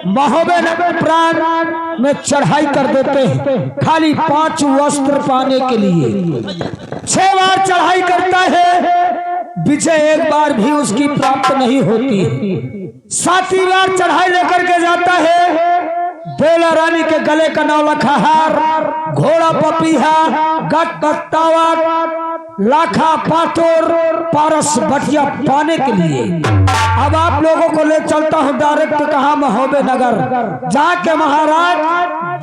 महोबे नगर प्राण में चढ़ाई कर देते हैं खाली 5 वस्त्र पाने के लिए। 6 बार चढ़ाई करता है, विजय एक बार भी उसकी प्राप्त नहीं होती। 7वीं बार चढ़ाई लेकर के जाता है, बेला रानी के गले का नौलखा हार, घोड़ा पपीहा, गट बत्तावा, लाखा पातोर, पारस बटिया पाने के लिए। अब आप लोगों को ले चलता हूँ डायरेक्ट कहा महोबे नगर, जहाँ के महाराज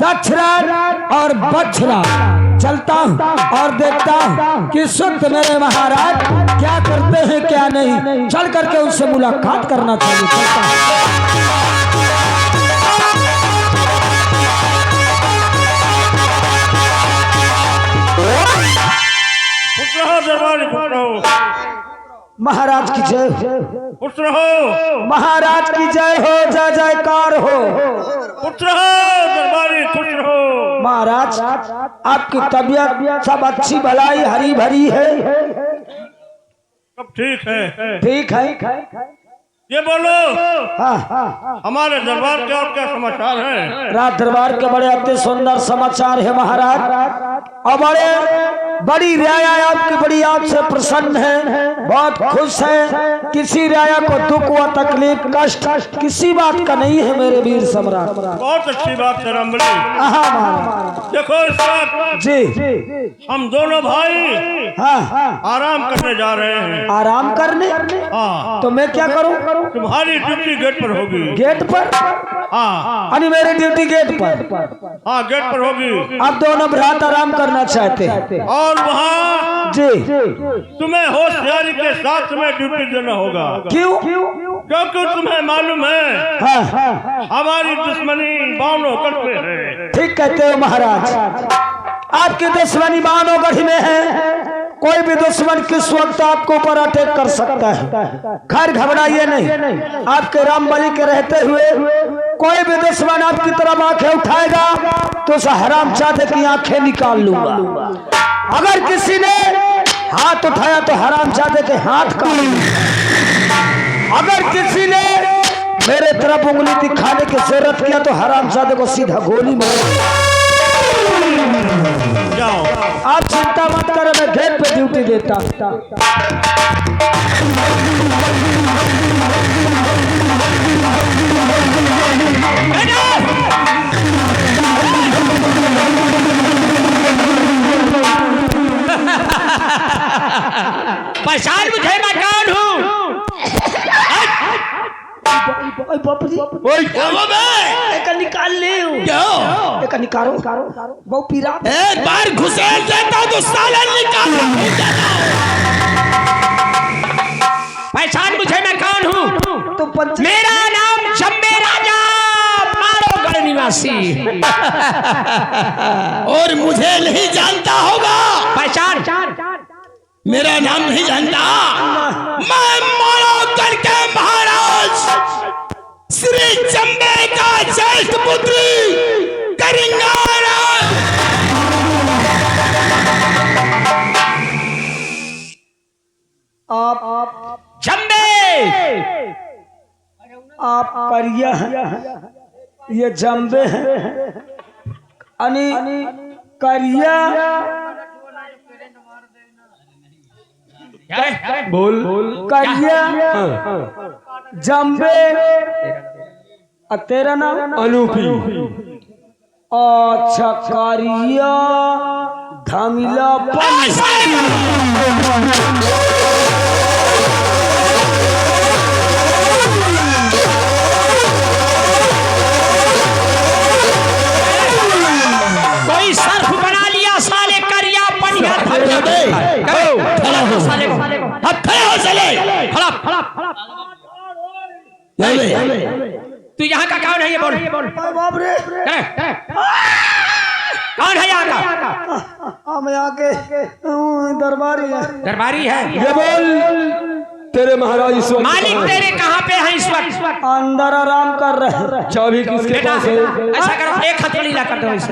दक्षराज और बक्षराज। चलता हूँ और देखता हूँ कि सुत मेरे महाराज क्या करते हैं क्या नहीं, चल करके उनसे मुलाकात करना चाहिए। चलता हूँ। महाराज की जय हो, महाराज की जय हो, जय जयकार हो। दरबारी खुश रहो। महाराज आपकी तबीयत सब अच्छी भलाई हरी भरी है? सब ठीक है। ठीक है। ये बोलो, हाँ, हमारे दरबार के और क्या समाचार है? रात दरबार के बड़े अति सुंदर समाचार है महाराज, और बड़ी राया आपकी बड़ी आपसे प्रसन्न है, बहुत खुश है। किसी राया को दुख व तकलीफ कष्ट किसी बात का नहीं है मेरे वीर सम्राट। बहुत अच्छी बात है रंबली। देखो इस वक्त जी हम दोनों भाई आराम करने जा रहे हैं। आराम करने? हाँ। तो मैं क्या करूं? तुम्हारी ड्यूटी गेट पर होगी। गेट पर? हाँ। अरे मेरी ड्यूटी गेट पर? हाँ, गेट पर होगी। अब दोनों भ्रात आराम करना चाहते हैं और वहाँ जी तुम्हें होशियारी के साथ तुम्हें ड्यूटी देना होगा। क्यों? क्योंकि तुम्हें मालूम है हमारी दुश्मनी बावनोगढ़ में है। ठीक कहते हो महाराज, आपकी दुश्मनी बावनोगढ़ में है। कोई भी दुश्मन किस वक्त आपको ऊपर अटैक कर सकता है। खैर घबराइए नहीं, आपके रामबली के रहते हुए कोई भी दुश्मन आपकी तरफ आंखें उठाएगा तो उस हरामजादे की आंखें निकाल लूंगा। अगर किसी ने हाथ उठाया तो हरामजादे के हाथ काट लूंगा। अगर किसी ने मेरे तरफ उंगली दिखाने की जरूरत किया तो हरामजादे को सीधा गोली मार। जाओ, आप चिंता मत करो, मैं गेट पे ड्यूटी देता। पहचान मुझे मैं कौन हूँ? निकाल ले, एक निकालो बहुत पीरा। एक बार घुसेड़ देता तो साला निकाल। पहचान मुझे मैं कौन हूँ? तो मेरा नाम जम्बे राजा मारोगढ़ निवासी। और मुझे नहीं जानता होगा। पहचान? मेरा नाम नहीं जानता। मैं मारोगढ़ के महाराज श्री जम्बे का ज्येष्ठ पुत्री करिंगार। आप जम्बे, आप करिया ये जम्बे अनि करिया बोल करिया जम्बे। तेरा नाम? अनूपी। अच्छा, करिया धमिला कोई सर्फ बना लिया साले करिया पनिया। तू यहाँ का कौन है ये बोल? बाप रे, कौन है यहाँ का? हम यहाँ के दरबारी है। दरबारी है? ये बोल, तेरे महाराज इस वक्त मालिक तेरे कहाँ पे है इस वक्त? अंदर आराम कर रहे हैं। चाबी किसके बेटा पास है? ऐसा करो, एक हथेली ला कर दो इसे।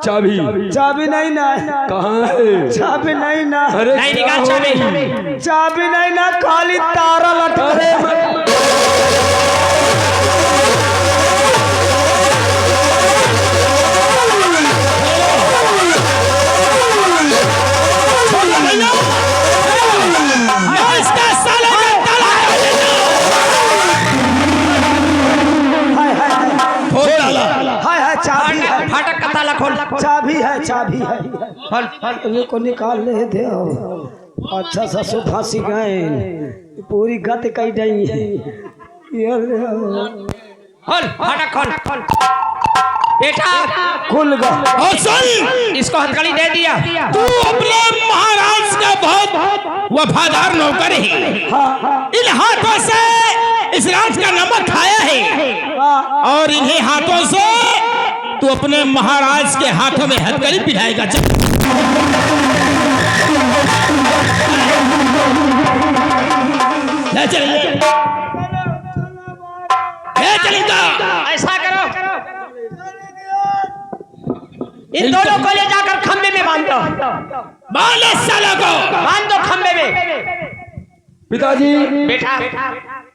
चाबी चाबी नहीं ना? कहाँ है? चाबी नहीं ना? अरे नहीं निकाल चाबी। चाबी नहीं ना, खाली तारा लटक रहे। खोल। चाबी है, चाबी है। खोल ये को निकाल ले दे। अच्छा ससुर फांसी गए, पूरी गत कही गई है। खोल फाटक खोल। बेटा खुल गया। और सुन, इसको हथकड़ी दे दिया। तू अपने महाराज का बहुत वफादार नौकर है। इन हाथों से इस राज का नमक खाया है और इन्हीं हाथों से तू अपने महाराज के हाथों में हथकड़ी पिलाएगा। चलेगा। ऐसा करो, इन दोनों को ले जाकर खंबे में बांध दो। बाल साला को बांध दो खंबे में। पिताजी बेटा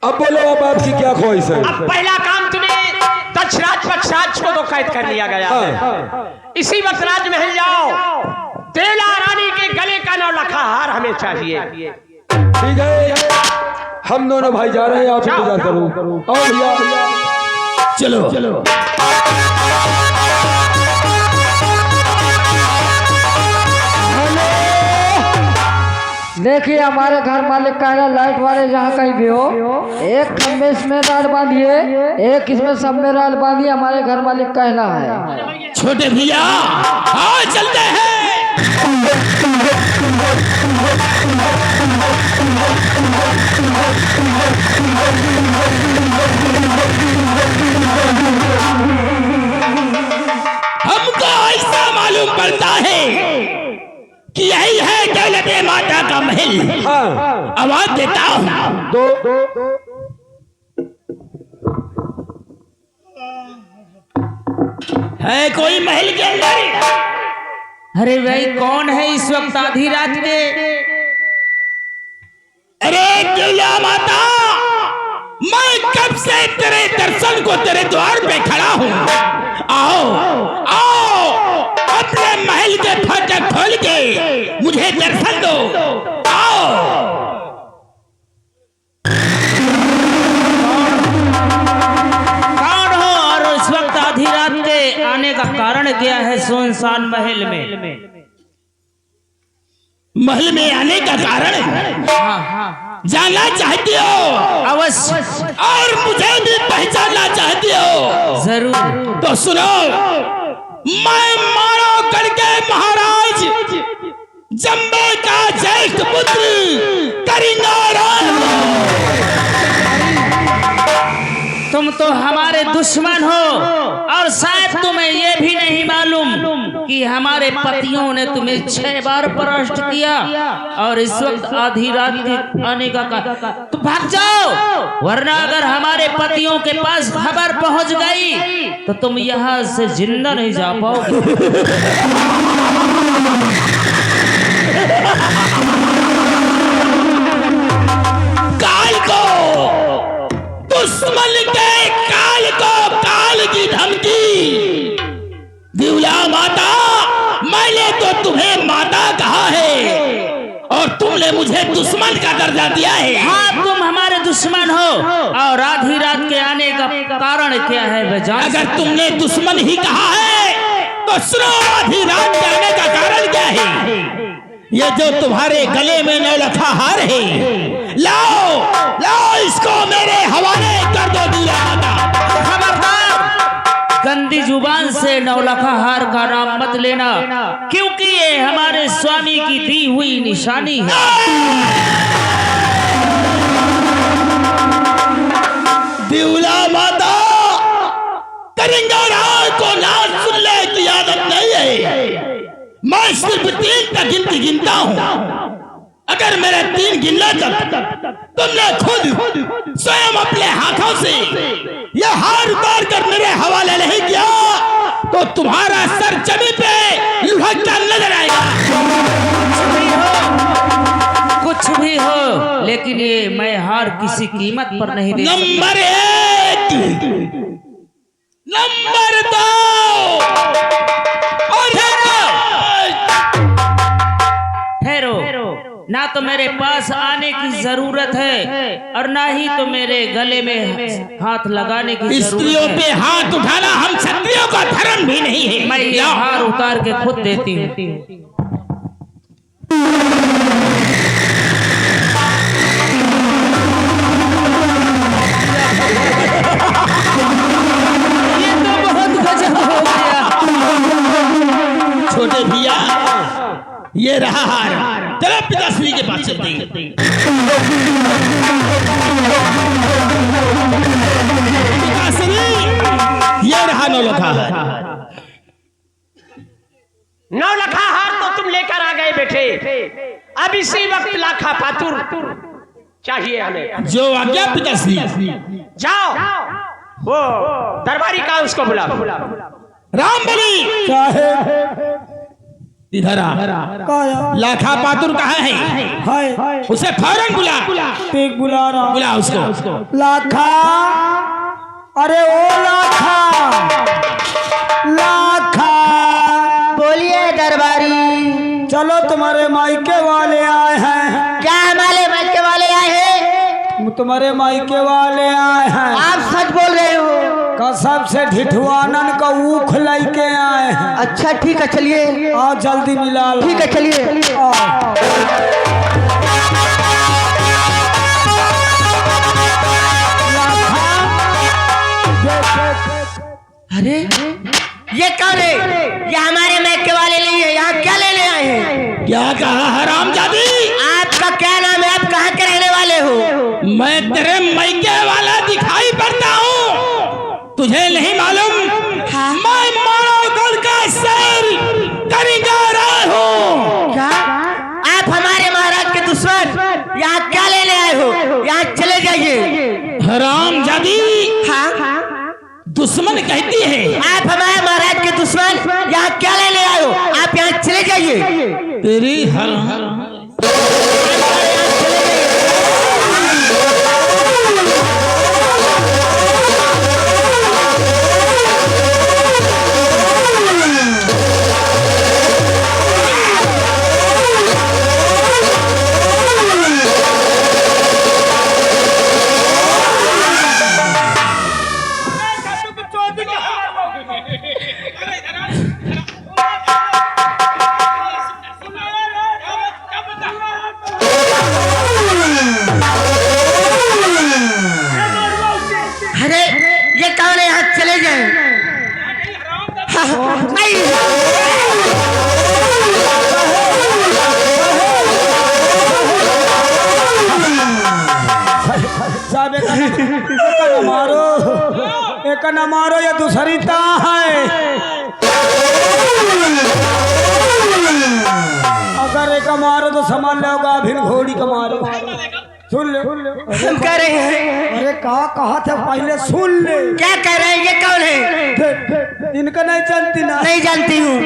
अब बोलो, अब आपकी क्या ख्वाहिश है? अब पहला काम तुम्हें दक्षराज पक्षराज को तो कैद कर लिया गया है। इसी वक्त राजमहल जाओ, देवला रानी के गले का 9 लाख हार हमें चाहिए। ठीक है, हम दोनों भाई जा रहे हैं, आप इंतजार करो। और भैया चलो। देखिए हमारे घर मालिक का है लाइट वाले जहाँ कहीं भी हो, एक खम्बे इसमें राड बांधिए, एक इसमें सब में राड बांधिए। हमारे घर मालिक कहना है। छोटे भैया हाँ चलते हैं। हमको ऐसा मालूम पड़ता है कि यही है दौलत माता का महल। हाँ, आवाज देता हूँ। दो है कोई महल के अंदर? अरे भाई कौन है इस वक्त आधी रात के? अरे दुर्गा माता, मैं कब से तेरे दर्शन को तेरे द्वार पे खड़ा हूँ। आओ अपने महल के फाटक खोल के मुझे दर्शन दो। आओ। कौन हो और इस वक्त आधी रात के आने का कारण क्या है सुनसान महल में? महल में आने का कारण जानना चाहती हो? अवश्य और मुझे भी पहचानना चाहती हो? जरूर। तो सुनो, मैं मानवगढ़ के महाराज जम्बे का ज्येष्ठ पुत्र करिंगारान। तुम तो हमारे दुश्मन हो और शायद तुम्हें ये भी नहीं मालूम कि हमारे पतियों ने तुम्हें 6 बार परास्त किया और इस वक्त आधी रात के आने का तुम भाग जाओ, वरना अगर हमारे पतियों के पास खबर पहुंच गई तो तुम यहाँ से जिंदा नहीं जा पाओगे। काल को दुश्मन के काल की धमकी। दिवला माता, मैंने तो तुम्हें माता कहा है और तुमने मुझे दुश्मन का दर्जा दिया है। हाँ, तुम हमारे दुश्मन हो और आधी रात के आने का कारण क्या है वह जान। अगर तुमने दुश्मन ही कहा है तो सुनो, आधी रात के आने का कारण क्या है? ये जो तुम्हारे गले में 9 लखा हार है, लाओ इसको मेरे हवाले कर दो। दिवला माता, खबरदार, गंदी जुबान से 9 लखा हार का नाम मत लेना, क्योंकि ये हमारे स्वामी की दी हुई निशानी है। दिवला माता, करिंगारान को नाम सुनने की आदत नहीं है। मैं सिर्फ 3 तक गिनती गिनता हूँ। अगर मेरे 3 गिनने तक तुमने खुद स्वयं अपने हाथों से यह हार उतार कर मेरे हवाले नहीं किया तो तुम्हारा सर जमीन पे लुढ़कता नजर आएगा। कुछ भी हो, लेकिन ये मैं हार किसी कीमत पर नहीं दे सकता। नंबर 1, नंबर 2 और ठहरो, ना तो मेरे पास आने की जरूरत है और ना ही तो मेरे गले में हाथ लगाने की स्त्रियों जरूरत पे है। हाथ उठाना हम क्षत्रियों का धर्म भी नहीं है। मैं ये हार उतार के खुद देती हूँ। ये तो बहुत गजब हो गया। छोटे भैया ये रहा हार, चलो पिताश्री के पास चलते हैं। पिताश्री ये रहा नौलखा हार। नौलखा हार तो तुम लेकर आ गए बेटे। अब इसी वक्त लाखा पातुर चाहिए हमें। जो आज्ञा पिताश्री। जाओ वो दरबारी का उसको बुलाओ। रामबली साहेब इधर आ। लाखा पातुर कहाँ है? हाय उसे फौरन बुला। ठीक बुला रहा हूं। बुला उसको। लाखा, अरे ओ लाखा, लाखा बोलिए दरबारी। चलो तुम्हारे मायके वाले आए हैं। क्या हमारे मायके वाले आए हैं? तुम्हारे मायके वाले आए हैं। आप सच बोल रहे हो? कसम से ढिठवानन का ऊख लेके आए हैं। अच्छा ठीक है चलिए। आओ जल्दी मिला लो। ठीक है चलिए। आओ। अरे ये कौन है? ये हमारे मायके वाले नहीं है। यहाँ क्या लेने आए हैं? क्या कहा हरामजादी? आपका क्या नाम है? आप कहाँ के रहने वाले हो? मैं तेरे मायके वाला दिखाई पड़ता हूँ, तुझे नहीं मालूम? मैं मानवगढ़ का शेर करीगर हूँ। क्या आप हमारे महाराज के दुश्मन यहाँ क्या लेने आए हो? यहाँ चले जाइए। हरामजादी हाँ दुश्मन कहती है। आप हमारे महाराज के दुश्मन यहाँ क्या लेने आए हो? आप यहाँ चले जाइए। तेरी हराम अरे ये कौन है? यहाँ चले जाए। नहीं साहब एक न मारो, एक न मारो, ये दूसरी ता है। अगर एक मारो तो समझ लोगा, फिर घोड़ी का मारो। सुन ले हम कह रहे हैं। अरे कहा थे पहले सुन ले। क्या कह रहे हैं? ये कौन है? इनका नहीं जानती ना? नहीं जानती हूँ।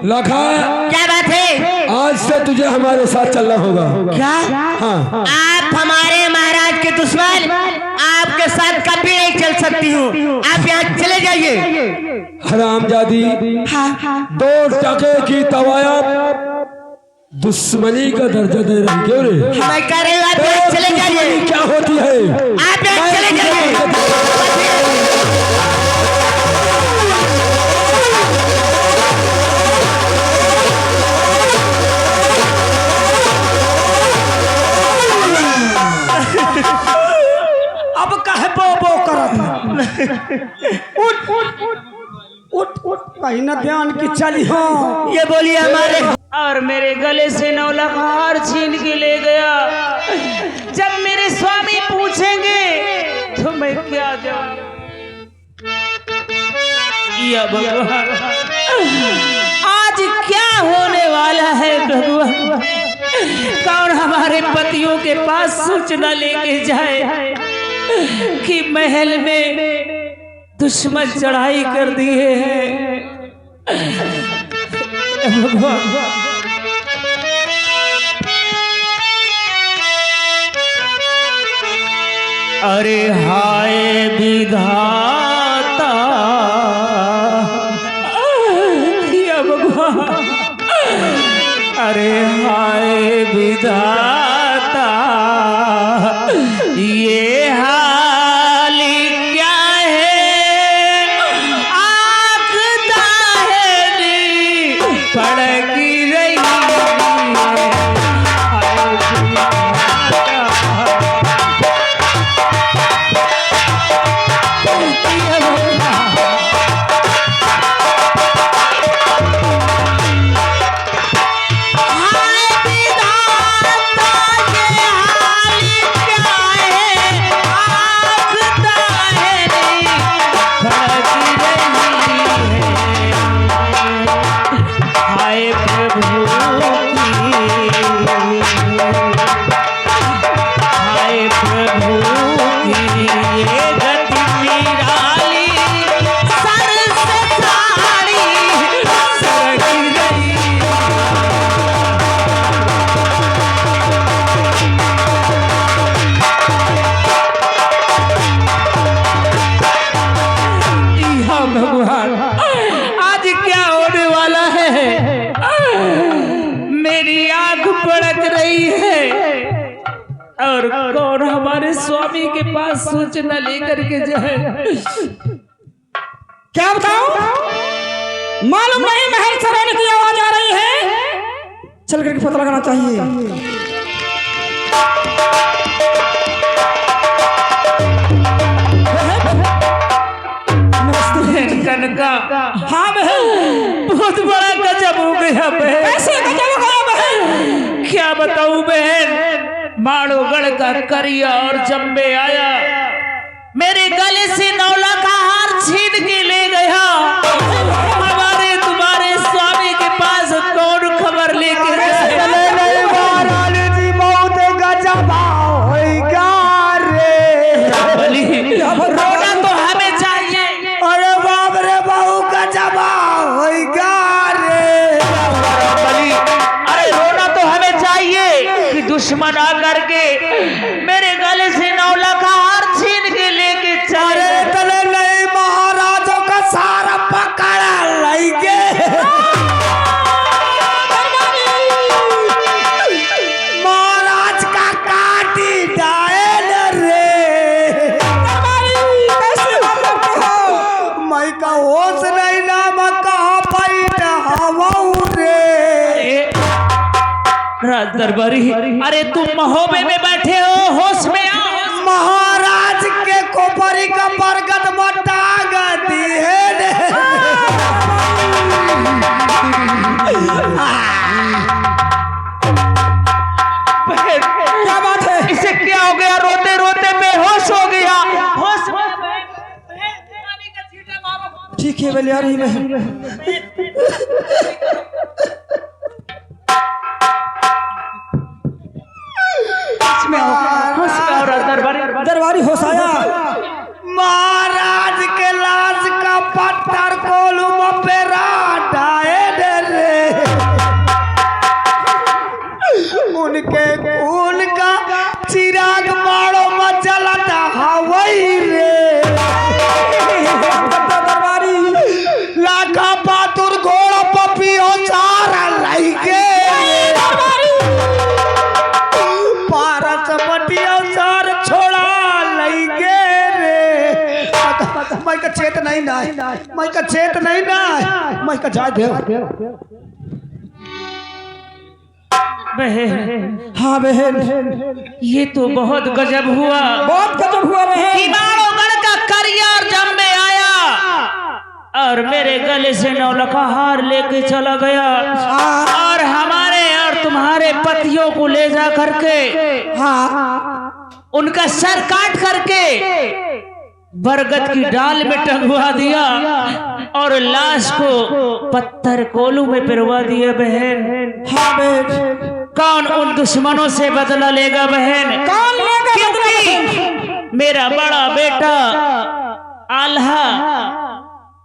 लाखा क्या बात है? आज से तुझे हमारे साथ चलना होगा। क्या हाँ आप हमारे महाराज के दुश्मन? आपके साथ कभी नहीं चल सकती हूँ। आप यहाँ चले जाइए। हरामजादी, दो टके की तवाया दुश्मनी का दर्जा दे रही क्यों रे? मैं कह रही हूँ आप यहाँ चले जाइए। क्या होती है? आप यहाँ चले जाइए। अब कहे बो बो करत? उठ उठ उठ उठ, कहीं न ध्यान की चली। हाँ ये बोलिए हमारे। और मेरे गले से 9 लाख हार छीन के ले गया। जब मेरे स्वामी पूछेंगे तो मैं क्या जवाब? या भगवान, आज क्या होने वाला है भगवान? कौन हमारे पतियों के पास सूचना लेके जाए कि महल में दुश्मन चढ़ाई कर दिए हैं? भगवान, अरे हाय विधाता, या भगवान, अरे हाय विधाता। हमारे स्वामी के पास सूचना लेकर के जाए। क्या बताऊं? मालूम नहीं महल से रोने की आवाज आ रही है, चल करके पता लगाना चाहिए। कनका, हाँ बहन, बहुत बड़ा गजब हो गया बहन। कैसे गजब हो गया बहन? क्या बताऊं बहन, माड़ोगढ़ का करिया और जम्बे आया, मेरे गले से 9 लाख का हार छीन के ले गया। हमारे तुम्हारे स्वामी के पास कौन खबर लेके जाए? रोना तो हमें चाहिए। अरे बाप रे, बहु गजब होगा रे। अरे रोना तो हमें चाहिए कि दुश्मन आकर के मेरे गले से 9 लाख का हार छीन के लेके चले। तले नहीं, महाराजों का सारा पकड़ लेंगे। महाराज का काटी डायल रे। मैं का होश नहीं ना, मैं कहाँ पैदा हवाऊ रे। राज दरबारी, अरे तुम महोबे में बैठे हो, होश में आओ। महाराज के कोपरी का बरगद मोटा गति है रे। क्या बात है? इसे क्या हो गया? रोते रोते बेहोश हो गया। होश ठीक है बलियारी में। दरबारी होश आया। महाराज के लाश का पत्थर कोलूम पे डायल रे। उनके खून का चिराग मारो मचलता हवाई रे। दरबारी लाखा पातुर घोड़ा पपियो चारा लाइके। पारस बटिया सार छोड़ा लाइके रे। मैं का चेत नहीं ना, मैं का चेत नहीं ना, मैं का जाय दे। बहन, हाँ बहन, ये तो बहुत गजब हुआ। बहुत गजब हुआ बहन। माड़ोगढ़ का करिया और जम्बे आया और मेरे गले से 9 लाख का हार लेके चला गया, और हमारे और तुम्हारे पतियों को ले जा करके, हाँ, उनका सर काट करके बरगद की डाल में टंगवा दिया और लाश को पत्थर कोलू में पिरवा दिया। बहन, हाँ बहन, कौन उन दुश्मनों से बदला लेगा बहन? कौन लेगा? क्योंकि मेरा बड़ा बेटा आल्हा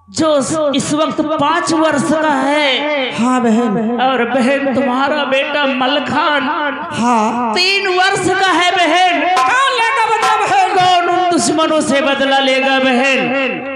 जो इस वक्त 5 वर्ष का है, हाँ बहन, और बहन तुम्हारा बेटा मलखान हाँ, 3 वर्ष का है। बहन, कौन लेगा बदला बहन? कौन उन दुश्मनों से बदला लेगा बहन?